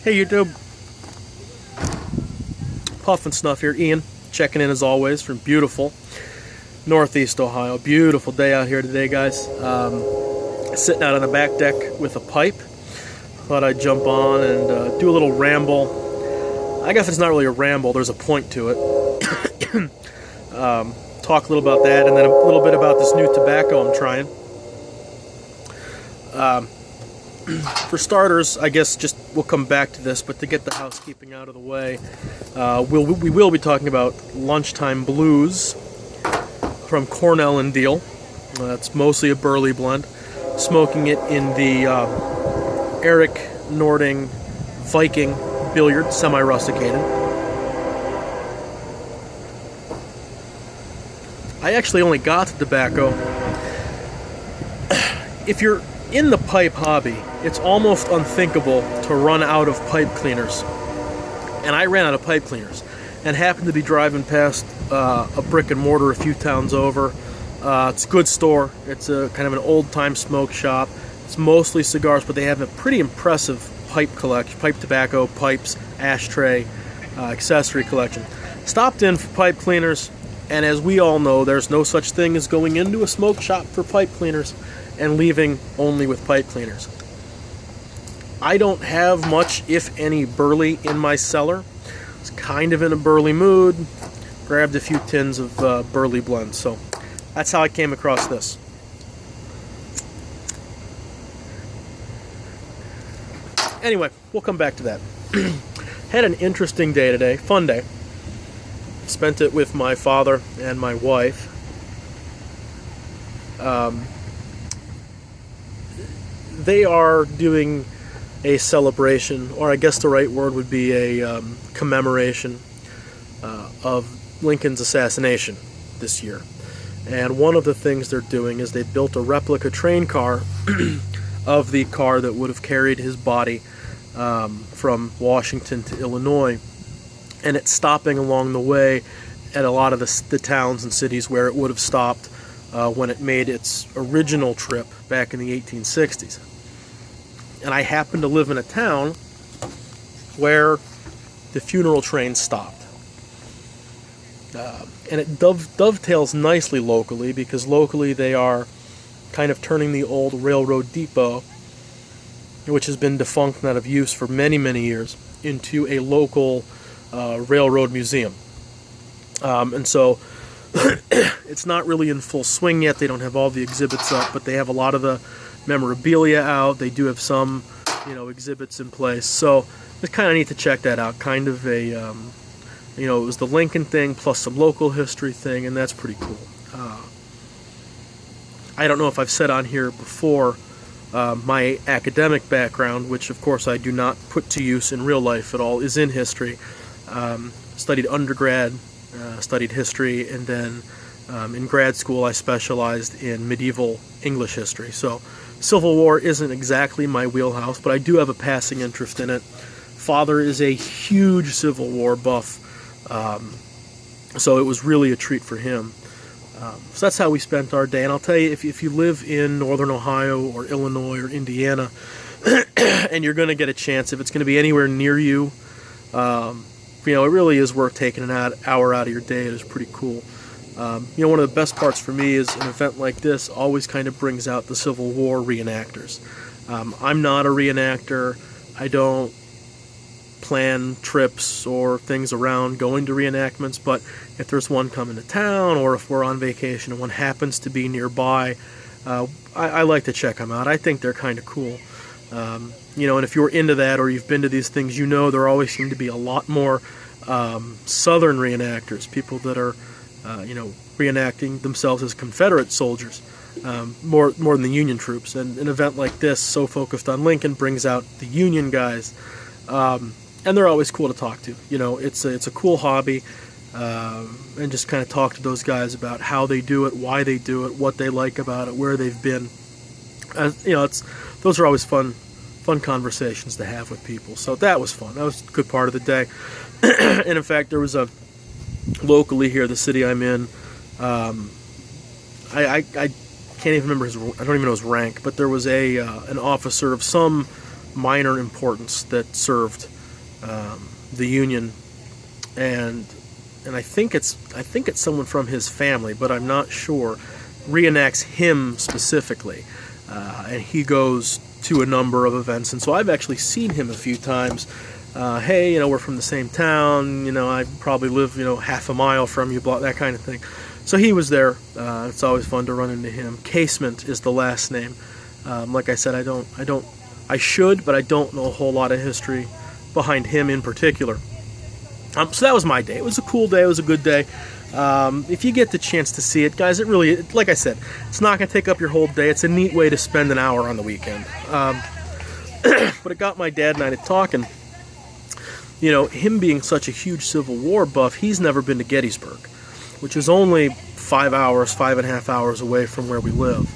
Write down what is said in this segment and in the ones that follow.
Hey YouTube, Puff and Snuff here. Ian checking in as always from beautiful Northeast Ohio. Beautiful day out here today, guys. Sitting out on the back deck with a pipe. Thought I'd jump on and do a little ramble. I guess it's not really a ramble, there's a point to it. Talk a little about that and then a little bit about this new tobacco I'm trying. For starters, I guess we'll come back to this, but to get the housekeeping out of the way, we will be talking about Lunchtime Blues from Cornell and Diehl. It's mostly a burley blend. Smoking it in the Eric Nording Viking Billiard, semi-rusticated. I actually only got the tobacco. If you're in the pipe hobby, it's almost unthinkable to run out of pipe cleaners. And I ran out of pipe cleaners and happened to be driving past a brick and mortar a few towns over. It's a good store. It's a kind of an old-time smoke shop. It's mostly cigars, but they have a pretty impressive pipe collection, pipe tobacco, pipes, ashtray, accessory collection. Stopped in for pipe cleaners, and as we all know, there's no such thing as going into a smoke shop for pipe cleaners and leaving only with pipe cleaners. I don't have much, if any, burley in my cellar. It's kind of in a burley mood. Grabbed a few tins of burley blends, so that's how I came across this. Anyway, we'll come back to that. Had an interesting day today, fun day. Spent it with my father and my wife. They are doing a celebration, or I guess the right word would be a commemoration of Lincoln's assassination this year. And one of the things they're doing is they built a replica train car of the car that would have carried his body from Washington to Illinois. And it's stopping along the way at a lot of the towns and cities where it would have stopped when it made its original trip back in the 1860s. And I happen to live in a town where the funeral train stopped. And it dovetails nicely locally, because locally they are kind of turning the old railroad depot, which has been defunct and out of use for many, many years, into a local railroad museum. And so it's not really in full swing yet. They don't have all the exhibits up, but they have a lot of the memorabilia out. They do have some, exhibits in place. So it's kind of neat to check that out. Kind of a, it was the Lincoln thing plus some local history thing, and that's pretty cool. I don't know if I've said on here before, my academic background, which of course I do not put to use in real life at all, is in history. Studied undergrad, studied history, and then in grad school I specialized in medieval English history. So Civil War isn't exactly my wheelhouse, but I do have a passing interest in it. Father is a huge Civil War buff, so it was really a treat for him. So that's how we spent our day. And I'll tell you, if you live in Northern Ohio or Illinois or Indiana, and you're going to get a chance, if it's going to be anywhere near you, it really is worth taking an hour out of your day. It is pretty cool. One of the best parts for me is an event like this always kind of brings out the Civil War reenactors. I'm not a reenactor. I don't plan trips or things around going to reenactments, but if there's one coming to town, or if we're on vacation and one happens to be nearby, I like to check them out. I think they're kind of cool. And if you're into that or you've been to these things, there always seem to be a lot more Southern reenactors, people that are, reenacting themselves as Confederate soldiers, more than the Union troops. And an event like this, so focused on Lincoln, brings out the Union guys, and they're always cool to talk to. It's a cool hobby, and just kind of talk to those guys about how they do it, why they do it, what they like about it, where they've been. Those are always fun conversations to have with people. So that was fun. That was a good part of the day. And in fact, there was a locally here, the city I'm in. I can't even remember his. I don't even know his rank, but there was an officer of some minor importance that served the Union, and I think it's someone from his family, but I'm not sure. Reenacts him specifically, and he goes to a number of events, and so I've actually seen him a few times. Hey, you know, we're from the same town. You know, I probably live, you know, half a mile from you, blah, that kind of thing. So he was there. It's always fun to run into him. Casement is the last name. Like I said, I should, but I don't know a whole lot of history behind him in particular. So that was my day. It was a cool day. It was a good day. If you get the chance to see it, guys, it really, like I said, it's not going to take up your whole day. It's a neat way to spend an hour on the weekend. But it got my dad and I to talking. You know, him being such a huge Civil War buff, he's never been to Gettysburg, which is only 5.5 hours away from where we live.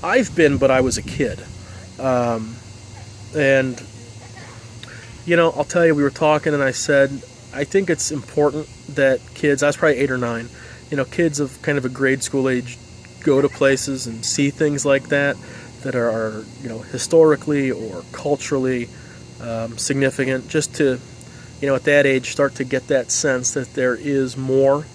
I've been, but I was a kid. And, you know, I'll tell you, we were talking and I said, I think it's important that kids, I was probably 8 or 9, you know, kids of kind of a grade school age go to places and see things like that are, you know, historically or culturally significant, just to, you know, at that age start to get that sense that there is more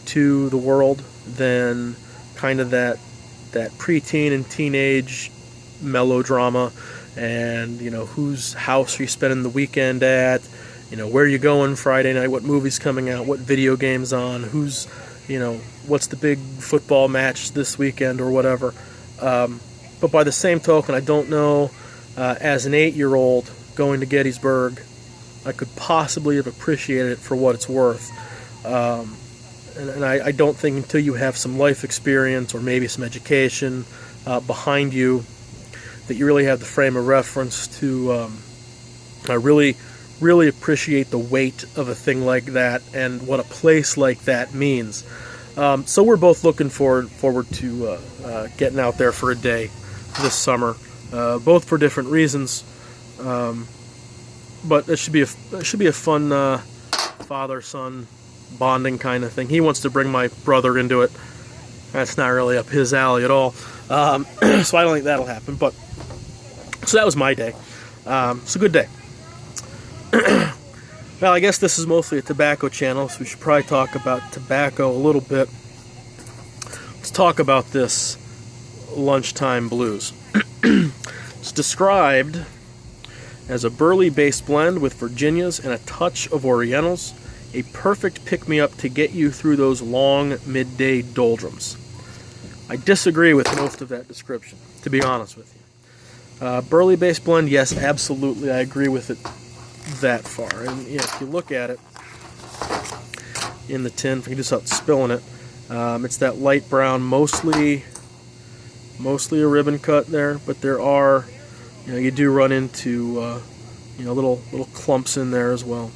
to the world than kind of that preteen and teenage melodrama, and, you know, whose house are you spending the weekend at, you know, where are you going Friday night, what movie's coming out, what video game's on, who's, you know, what's the big football match this weekend or whatever. But by the same token, I don't know, as an 8-year-old going to Gettysburg, I could possibly have appreciated it for what it's worth. And I don't think until you have some life experience or maybe some education behind you that you really have the frame of reference to really appreciate the weight of a thing like that and what a place like that means. So we're both looking forward to getting out there for a day this summer, both for different reasons. But it should be a fun father-son bonding kind of thing. He wants to bring my brother into it. That's not really up his alley at all. So I don't think that'll happen. But so that was my day. It's a good day. Well, I guess this is mostly a tobacco channel, so we should probably talk about tobacco a little bit. Let's talk about this Lunchtime Blues. It's described as a burley-based blend with Virginias and a touch of Orientals, a perfect pick-me-up to get you through those long midday doldrums. I disagree with most of that description, to be honest with you. Burley-based blend, yes, absolutely, I agree with it that far. And you know, if you look at it in the tin, if I can just start spilling it, it's that light brown, mostly a ribbon cut there, but there are, you know, you do run into you know, little clumps in there as well.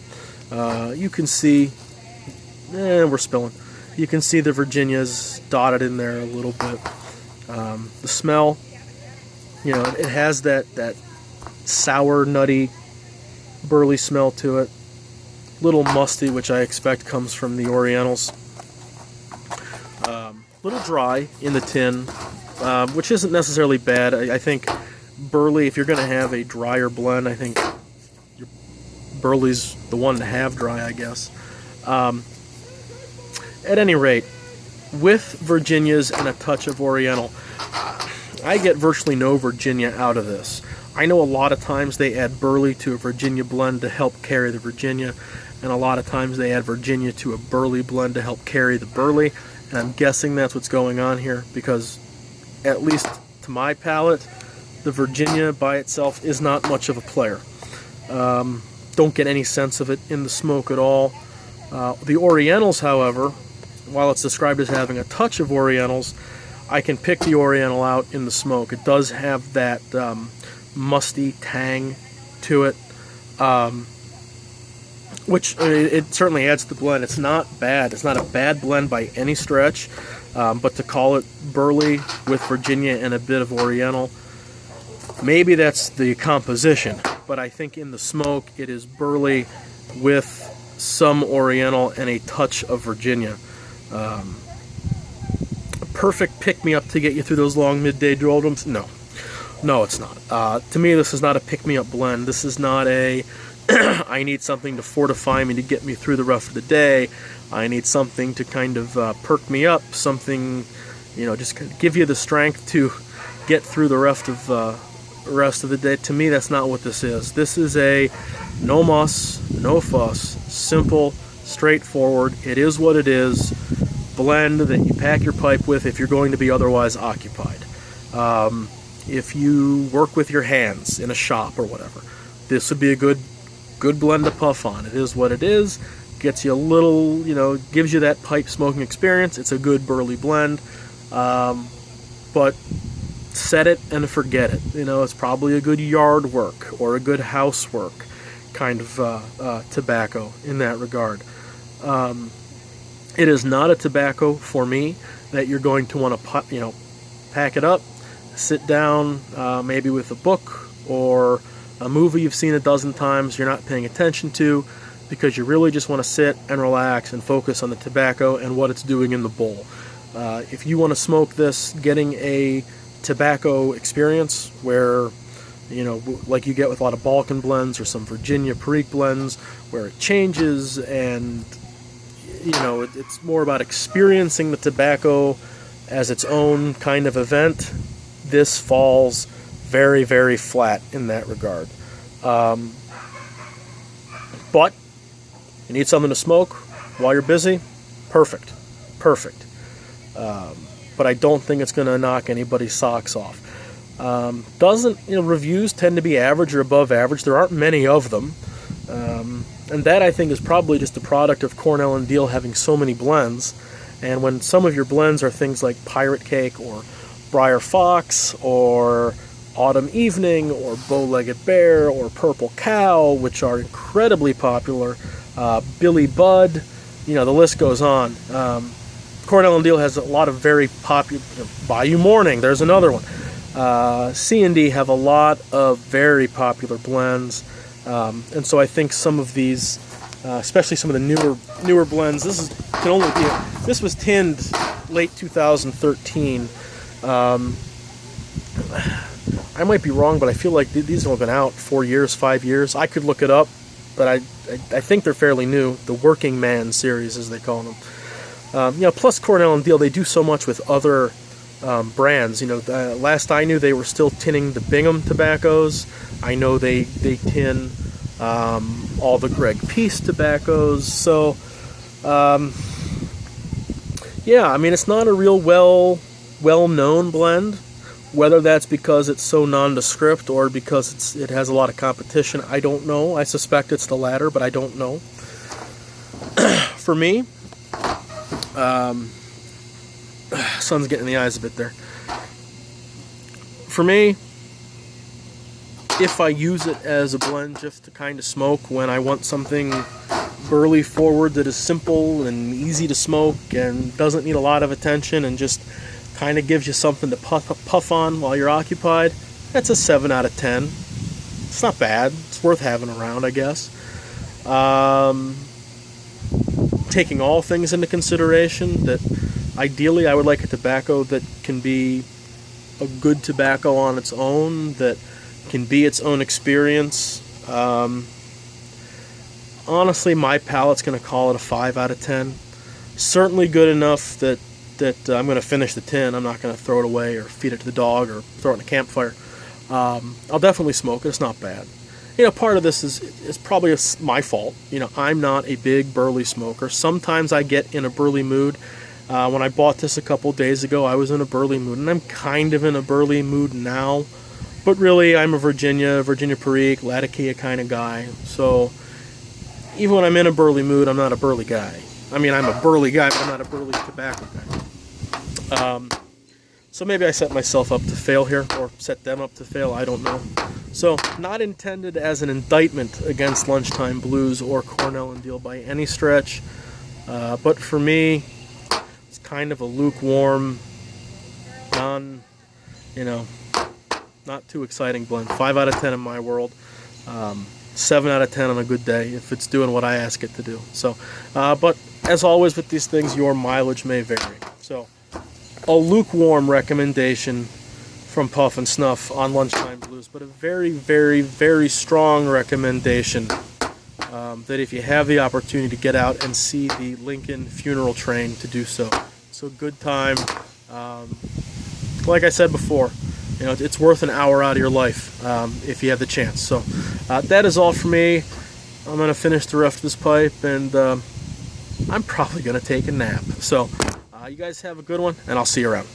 You can see, we're spilling. You can see the Virginias dotted in there a little bit. The smell, you know, it has that sour, nutty, burley smell to it. Little musty, which I expect comes from the Orientals. Little dry in the tin, which isn't necessarily bad. I think burley, if you're going to have a drier blend, I think burley's the one to have dry, I guess. At any rate, with Virginias and a touch of Oriental, I get virtually no Virginia out of this. I know a lot of times they add burley to a Virginia blend to help carry the Virginia, and a lot of times they add Virginia to a burley blend to help carry the burley, and I'm guessing that's what's going on here, because at least to my palate, the Virginia by itself is not much of a player. Don't get any sense of it in the smoke at all. The Orientals, however, while it's described as having a touch of Orientals, I can pick the Oriental out in the smoke. It does have that musty tang to it, which it certainly adds to the blend. It's not bad. It's not a bad blend by any stretch, but to call it burley with Virginia and a bit of Oriental, maybe that's the composition, but I think in the smoke it is burley with some Oriental and a touch of Virginia. A perfect pick-me-up to get you through those long midday doldrums? No, it's not. To me, this is not a pick-me-up blend. This is not a I need something to fortify me to get me through the rest of the day. I need something to kind of perk me up, something, you know, just give you the strength to get through the rest of the day. To me, that's not what this is. This is a no muss, no fuss, simple, straightforward, it is what it is blend that you pack your pipe with if you're going to be otherwise occupied. If you work with your hands in a shop or whatever, this would be a good blend to puff on. It is what it is. Gets you a little, you know, gives you that pipe smoking experience. It's a good burley blend. But set it and forget it. You know, it's probably a good yard work or a good housework kind of tobacco in that regard. It is not a tobacco for me that you're going to want to, you know, pack it up, sit down, maybe with a book or a movie you've seen a dozen times you're not paying attention to, because you really just want to sit and relax and focus on the tobacco and what it's doing in the bowl. If you want to smoke this, getting a tobacco experience where, you know, like you get with a lot of Balkan blends or some Virginia Perique blends, where it changes and, you know, it's more about experiencing the tobacco as its own kind of event. This falls very, very flat in that regard. But you need something to smoke while you're busy, perfect. But I don't think it's going to knock anybody's socks off. Reviews tend to be average or above average. There aren't many of them. And that, I think, is probably just a product of Cornell and Diehl having so many blends. And when some of your blends are things like Pirate Cake or Briar Fox or Autumn Evening or Bow-Legged Bear or Purple Cow, which are incredibly popular, Billy Bud, you know, the list goes on. Cornell and Diehl has a lot of very popular, Bayou Morning, there's another one. C&D have a lot of very popular blends, and so I think some of these, especially some of the newer blends, this was tinned late 2013. I might be wrong, but I feel like these have been out 4 years, 5 years. I could look it up, but I think they're fairly new. The Working Man series, as they call them. Plus Cornell and Diehl, they do so much with other brands. Last I knew, they were still tinning the Bingham tobaccos. I know they tin all the Greg Peace tobaccos. So, it's not a real well-known blend. Whether that's because it's so nondescript or because it has a lot of competition, I don't know. I suspect it's the latter, but I don't know. For me, sun's getting in the eyes a bit there. For me, if I use it as a blend just to kind of smoke when I want something burley forward that is simple and easy to smoke and doesn't need a lot of attention and just kind of gives you something to puff on while you're occupied, that's a 7 out of 10. It's not bad. It's worth having around, I guess. Taking all things into consideration, that ideally I would like a tobacco that can be a good tobacco on its own, that can be its own experience. Honestly, my palate's going to call it a 5 out of 10. Certainly good enough that I'm going to finish the tin. I'm not going to throw it away or feed it to the dog or throw it in a campfire. I'll definitely smoke it. It's not bad. Part of this is probably my fault. I'm not a big burley smoker. Sometimes I get in a burley mood. When I bought this a couple days ago, I was in a burley mood, and I'm kind of in a burley mood now. But really, I'm a Virginia Perique, Latakia kind of guy. So even when I'm in a burley mood, I'm not a burley guy. I mean, I'm a burley guy, but I'm not a burley tobacco guy. So maybe I set myself up to fail here, or set them up to fail, I don't know. So, not intended as an indictment against Lunchtime Blues or Cornell and Diehl by any stretch, but for me, it's kind of a lukewarm, not too exciting blend. 5 out of 10 in my world. 7 out of 10 on a good day if it's doing what I ask it to do. So, but as always with these things, your mileage may vary. So, a lukewarm recommendation from Puff and Snuff on Lunchtime Blues, but a very, very, very strong recommendation that if you have the opportunity to get out and see the Lincoln funeral train, to do so. So good time. Like I said before, you know, it's worth an hour out of your life if you have the chance. So that is all for me. I'm going to finish the rest of this pipe, and I'm probably going to take a nap. So you guys have a good one, and I'll see you around.